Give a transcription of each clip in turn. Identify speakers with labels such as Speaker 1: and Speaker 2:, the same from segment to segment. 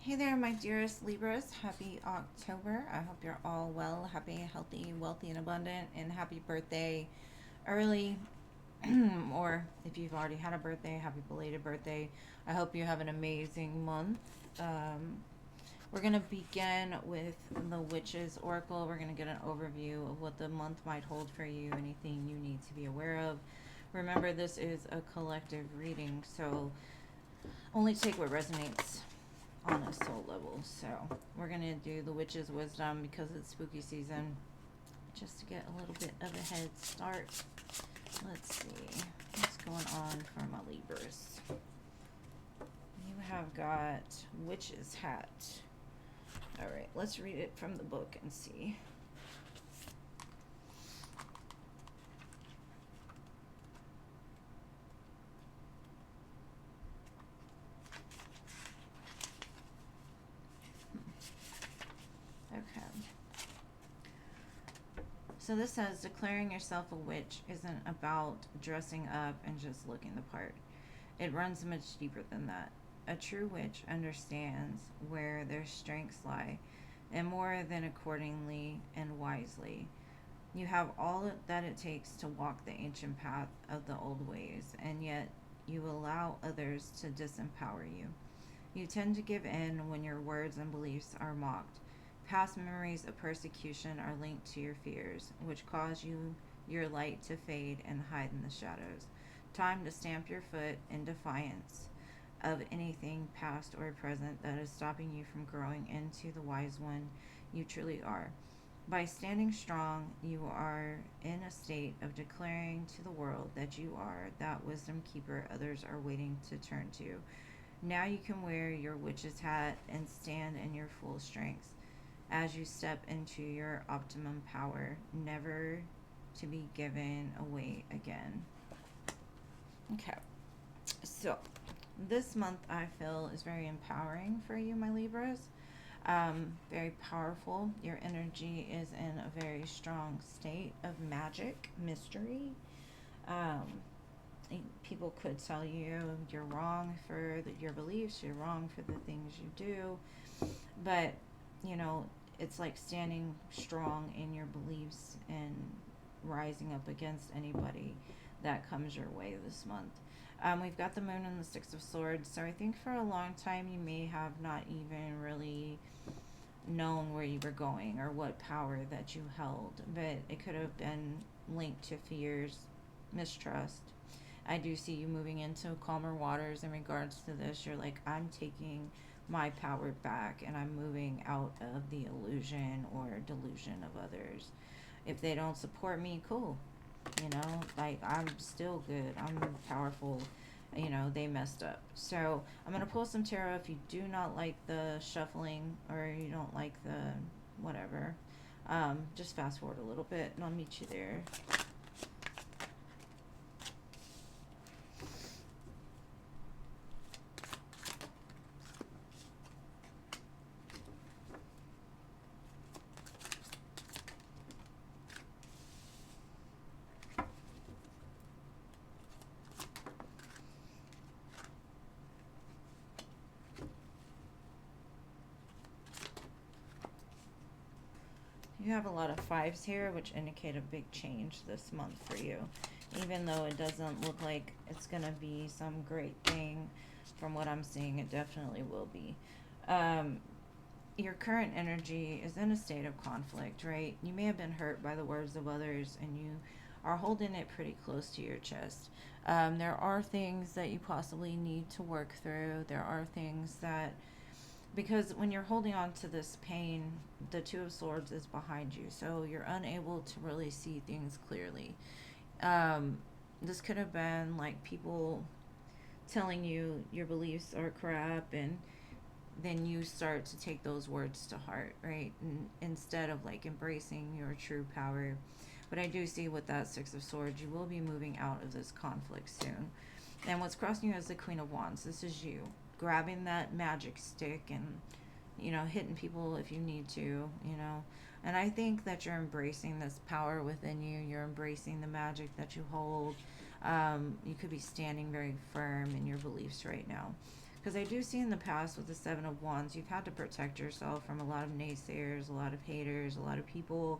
Speaker 1: Hey there, my dearest Libras. Happy October. I hope you're all well, happy, healthy, wealthy, and abundant. And happy birthday early. Or if you've already had a birthday, happy belated birthday. I hope you have an amazing month. Um, we're going to begin with the Witch's Oracle. We're going to get an overview of what the month might hold for you, anything you need to be aware of. Remember, this is a collective reading, so only take what resonates on a soul level. So we're gonna do the witch's wisdom because it's spooky season, just to get a little bit of a head start. Let's see what's going on for my Libras. You have got witch's hat. All right, let's read it from the book and see. Okay. So this says declaring yourself a witch isn't about dressing up and just looking the part. It runs much deeper than that. A true witch understands where their strengths lie, and more than accordingly and wisely. You have all that it takes to walk the ancient path of the old ways, and yet you allow others to disempower you. You tend to give in when your words and beliefs are mocked. Past memories of persecution are linked to your fears, which cause your light to fade and hide in the shadows. Time to stamp your foot in defiance of anything past or present that is stopping you from growing into the wise one you truly are. By standing strong, you are in a state of declaring to the world that you are that wisdom keeper others are waiting to turn to. Now you can wear your witch's hat and stand in your full strength as you step into your optimum power, never to be given away again. Okay, so this month I feel is very empowering for you, my Libras. Very powerful. Your energy is in a very strong state of magic, mystery. Um, People could tell you you're wrong for your beliefs, you're wrong for the things you do, but you know, it's like standing strong in your beliefs and rising up against anybody that comes your way this month. We've got the moon and the six of swords, so I think for a long time you may have not even really known where you were going or what power that you held, but it could have been linked to fears, mistrust. I do see you moving into calmer waters in regards to this. You're like, I'm taking my power back and I'm moving out of the illusion or delusion of others. If they don't support me, cool. You know, like I'm still good. I'm powerful. You know, they messed up. So I'm going to pull some tarot. If you do not like the shuffling or you don't like the whatever, just fast forward a little bit and I'll meet you there. You have a lot of fives here, which indicate a big change this month for you. Even though it doesn't look like it's going to be some great thing, from what I'm seeing, it definitely will be. Um, your current energy is in a state of conflict, right? You may have been hurt by the words of others and you are holding it pretty close to your chest. There are things that you possibly need to work through. There are things that, because when you're holding on to this pain, the two of swords is behind you, so you're unable to really see things clearly. um, this could have been like people telling you your beliefs are crap, and then you start to take those words to heart, right? And instead of like embracing your true power. But I do see with that six of swords, you will be moving out of this conflict soon. And what's crossing you as the Queen of Wands, this is you grabbing that magic stick and, you know, hitting people if you need to, you know. And I think that you're embracing this power within you. You're embracing the magic that you hold. You could be standing very firm in your beliefs right now. Because I do see in the past with the Seven of Wands, you've had to protect yourself from a lot of naysayers, a lot of haters, a lot of people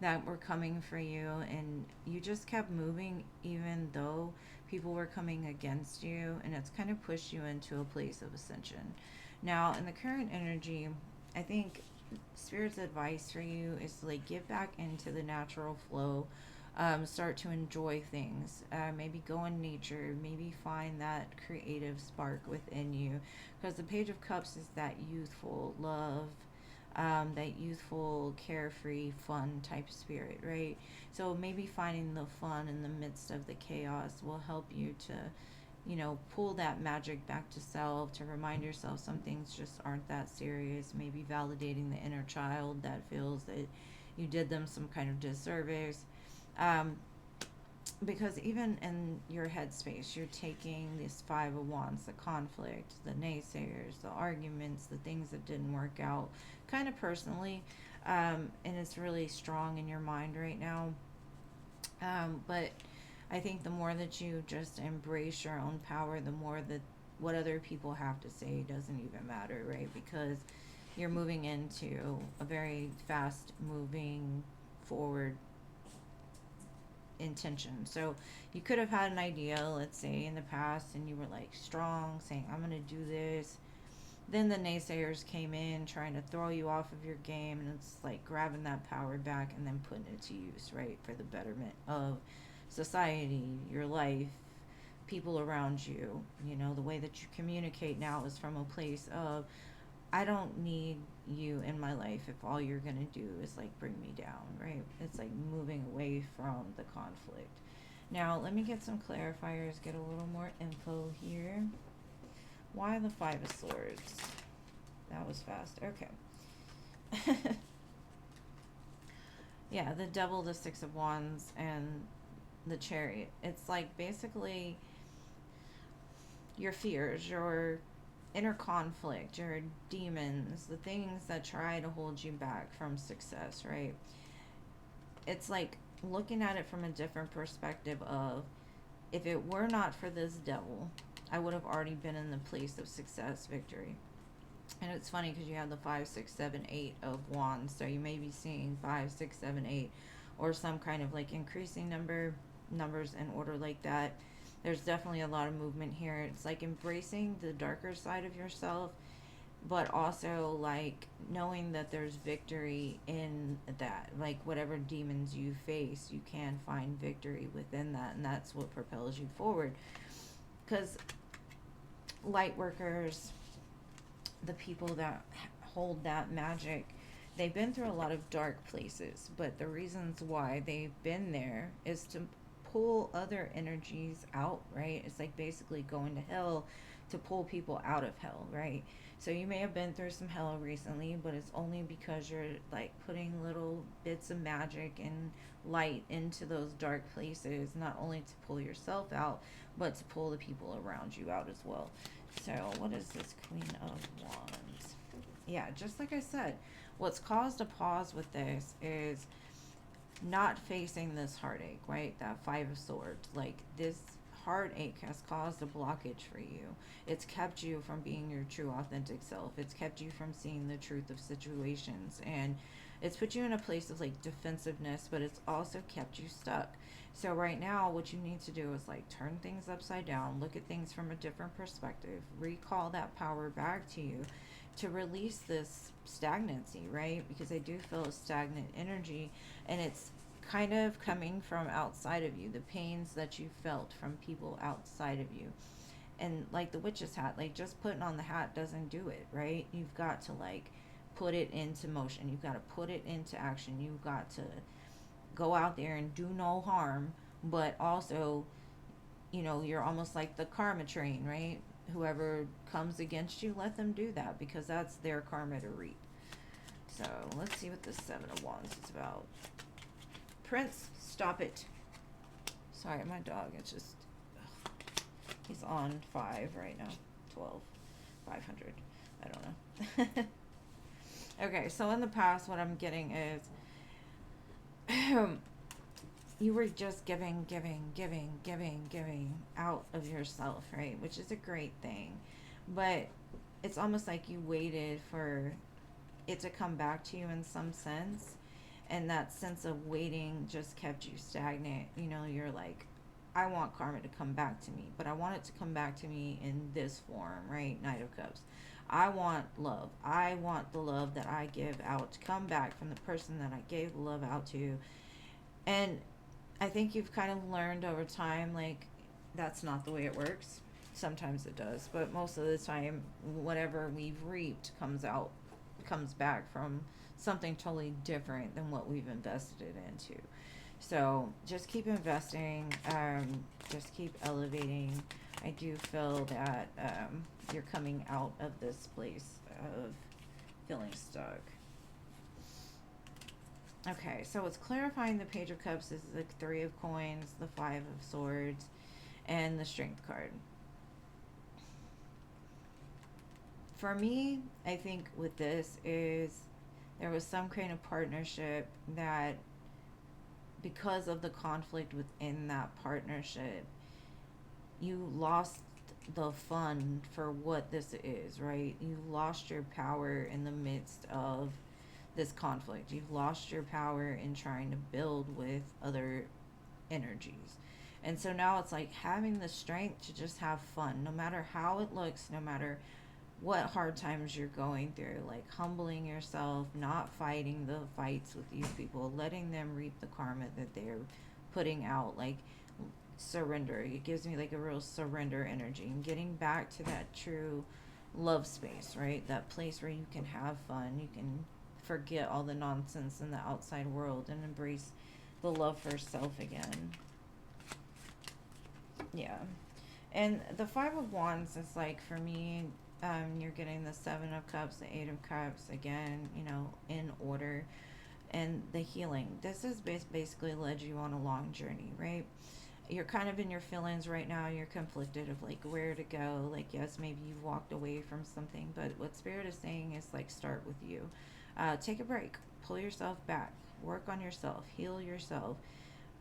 Speaker 1: that were coming for you, and you just kept moving even though people were coming against you, and it's kind of pushed you into a place of ascension. Now, in the current energy, I think Spirit's advice for you is to like get back into the natural flow. Start to enjoy things. Maybe go in nature. Maybe find that creative spark within you. Because the Page of Cups is that youthful love, that youthful, carefree, fun type spirit, right? So maybe finding the fun in the midst of the chaos will help you to, pull that magic back to self, to remind yourself some things just aren't that serious. Maybe validating the inner child that feels that you did them some kind of disservice. Um, because even in your headspace, you're taking this Five of Wands, the conflict, the naysayers, the arguments, the things that didn't work out, kind of personally, and it's really strong in your mind right now. But I think the more that you just embrace your own power, the more that what other people have to say doesn't even matter, right? Because you're moving into a very fast moving forward intention. So you could have had an idea, let's say, in the past, and you were like strong, saying, I'm going to do this. Then the naysayers came in trying to throw you off of your game, and it's like grabbing that power back and then putting it to use, right? For the betterment of society, your life, people around you. The way that you communicate now is from a place of, I don't need you in my life if all you're going to do is like bring me down, right? It's like moving away from the conflict. Now, let me get some clarifiers, get a little more info here. Why the Five of Swords? That was fast. Okay. Yeah, the Devil, the Six of Wands, and the Chariot. It's like basically your fears, your inner conflict, your demons, the things that try to hold you back from success, right? It's like looking at it from a different perspective of, if it were not for this devil, I would have already been in the place of success, victory. And it's funny because you have the 5, 6, 7, 8 of wands, so you may be seeing 5, 6, 7, 8, or some kind of like increasing numbers in order like that. There's definitely a lot of movement here. It's like embracing the darker side of yourself, but also like knowing that there's victory in that. Like whatever demons you face, you can find victory within that, and that's what propels you forward. Because light workers, the people that hold that magic, they've been through a lot of dark places, but the reasons why they've been there is to pull other energies out, right? It's like basically going to hell to pull people out of hell, right? So you may have been through some hell recently, but it's only because you're like putting little bits of magic and light into those dark places, not only to pull yourself out, but to pull the people around you out as well. So what is this Queen of Wands? Yeah, just like I said, what's caused a pause with this is not facing this heartache, right? That Five of Swords. Like, this heartache has caused a blockage for you. It's kept you from being your true authentic self. It's kept you from seeing the truth of situations. And it's put you in a place of like defensiveness, but it's also kept you stuck. So right now, what you need to do is like turn things upside down, look at things from a different perspective, recall that power back to you to release this stagnancy, right? Because I do feel a stagnant energy, and it's kind of coming from outside of you, the pains that you felt from people outside of you. And like the witch's hat, like just putting on the hat doesn't do it, right? You've got to like put it into motion. You've got to put it into action. You've got to go out there and do no harm, but also, you're almost like the karma train, right? Whoever comes against you, let them do that, because that's their karma to reap. So let's see what the Seven of Wands is about. Prince, stop it. Sorry, my dog, it's just, he's on 5 right now. 12, 500. I don't know. Okay, so in the past, what I'm getting is you were just giving out of yourself, right? Which is a great thing. but it's almost like you waited for it to come back to you in some sense, and that sense of waiting just kept you stagnant. You know, you're like, I want karma to come back to me, but I want it to come back to me in this form, right? Knight of Cups. I want love. I want the love that I give out to come back from the person that I gave the love out to. And I think you've kind of learned over time, like, that's not the way it works. Sometimes it does, but most of the time, whatever we've reaped comes back from something totally different than what we've invested it into. So just keep investing, just keep elevating. I do feel that you're coming out of this place of feeling stuck. Okay, so it's clarifying the Page of Cups is the Three of Coins, the Five of Swords, and the Strength card. For me, I think with this is there was some kind of partnership that, because of the conflict within that partnership, you lost the fun for what this is, right? You lost your power in the midst of this conflict. You've lost your power in trying to build with other energies. And so now it's like having the strength to just have fun, no matter how it looks, no matter what hard times you're going through, like humbling yourself, not fighting the fights with these people, letting them reap the karma that they're putting out, like surrender. It gives me like a real surrender energy and getting back to that true love space, right? That place where you can have fun, you can forget all the nonsense in the outside world and embrace the love for self again. Yeah. And the Five of Wands is like, for me, you're getting the Seven of Cups, the Eight of Cups, again, you know, in order. And the healing. This has basically led you on a long journey, right? You're kind of in your feelings right now. You're conflicted of like where to go. Like, yes, maybe you've walked away from something, but what Spirit is saying is like, start with you. Take a break. Pull yourself back. Work on yourself. Heal yourself.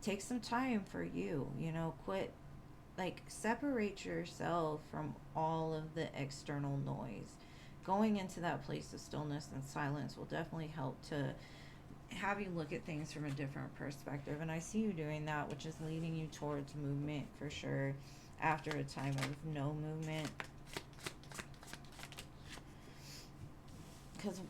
Speaker 1: Take some time for you. You know, quit, like, separate yourself from all of the external noise. Going into that place of stillness and silence will definitely help to have you look at things from a different perspective. And I see you doing that, which is leading you towards movement for sure after a time of no movement. Because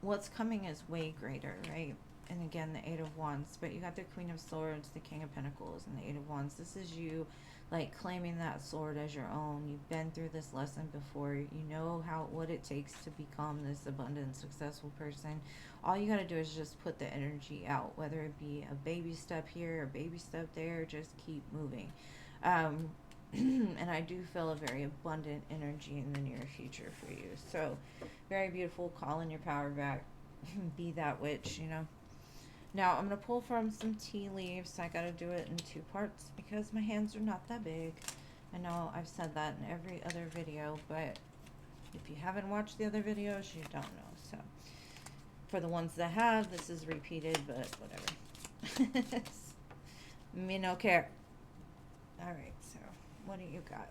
Speaker 1: what's coming is way greater, right? And again, the Eight of Wands. But you got the Queen of Swords, the King of Pentacles, and the Eight of Wands. This is you, like, claiming that sword as your own. You've been through this lesson before. You know what it takes to become this abundant, successful person. All you got to do is just put the energy out, whether it be a baby step here, a baby step there. Just keep moving. And I do feel a very abundant energy in the near future for you. So, very beautiful. Calling your power back. Be that witch, you know. Now, I'm going to pull from some tea leaves. I got to do it in two parts because my hands are not that big. I know I've said that in every other video, but if you haven't watched the other videos, you don't know. So, for the ones that have, this is repeated, but whatever. Me no care. All right, so what do you got?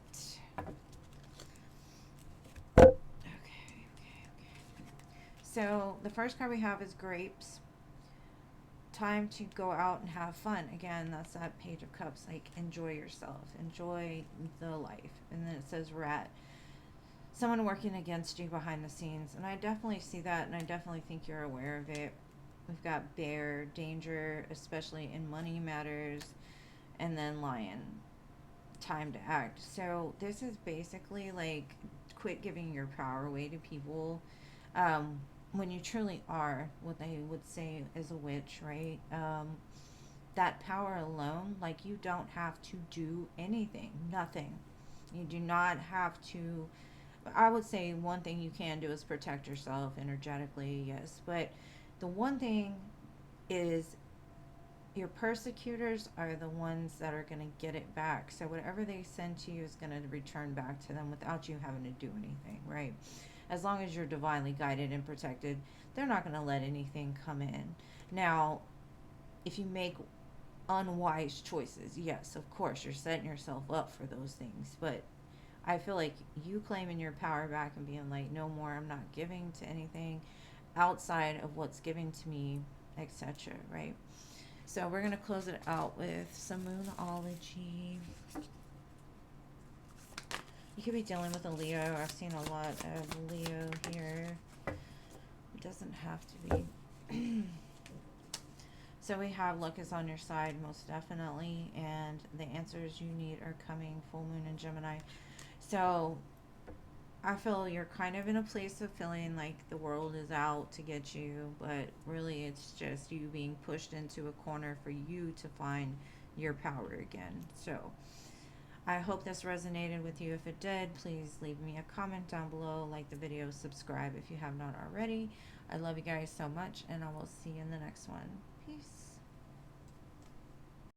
Speaker 1: Okay. So, the first card we have is grapes. Time to go out and have fun. Again, that's that Page of Cups. Like, enjoy yourself. Enjoy the life. And then it says rat. Someone working against you behind the scenes. And I definitely see that, and I definitely think you're aware of it. We've got bear, danger, especially in money matters. And then lion, time to act. So this is basically like, quit giving your power away to people. When you truly are what they would say is a witch, right? That power alone, like, you don't have to do anything, nothing. You do not have to. I would say one thing you can do is protect yourself energetically, yes. But the one thing is, your persecutors are the ones that are going to get it back. So whatever they send to you is going to return back to them without you having to do anything, right? As long as you're divinely guided and protected, they're not going to let anything come in. Now, if you make unwise choices, yes, of course, you're setting yourself up for those things. But I feel like you claiming your power back and being like, no more, I'm not giving to anything outside of what's given to me, etc. Right? So we're going to close it out with some Moonology. You could be dealing with a Leo. I've seen a lot of Leo here. It doesn't have to be. So we have luck is on your side, most definitely, and the answers you need are coming. Full moon in Gemini. So I feel you're kind of in a place of feeling like the world is out to get you, but really it's just you being pushed into a corner for you to find your power again. So I hope this resonated with you. If it did, please leave me a comment down below, like the video, subscribe if you have not already. I love you guys so much, and I will see you in the next one. Peace.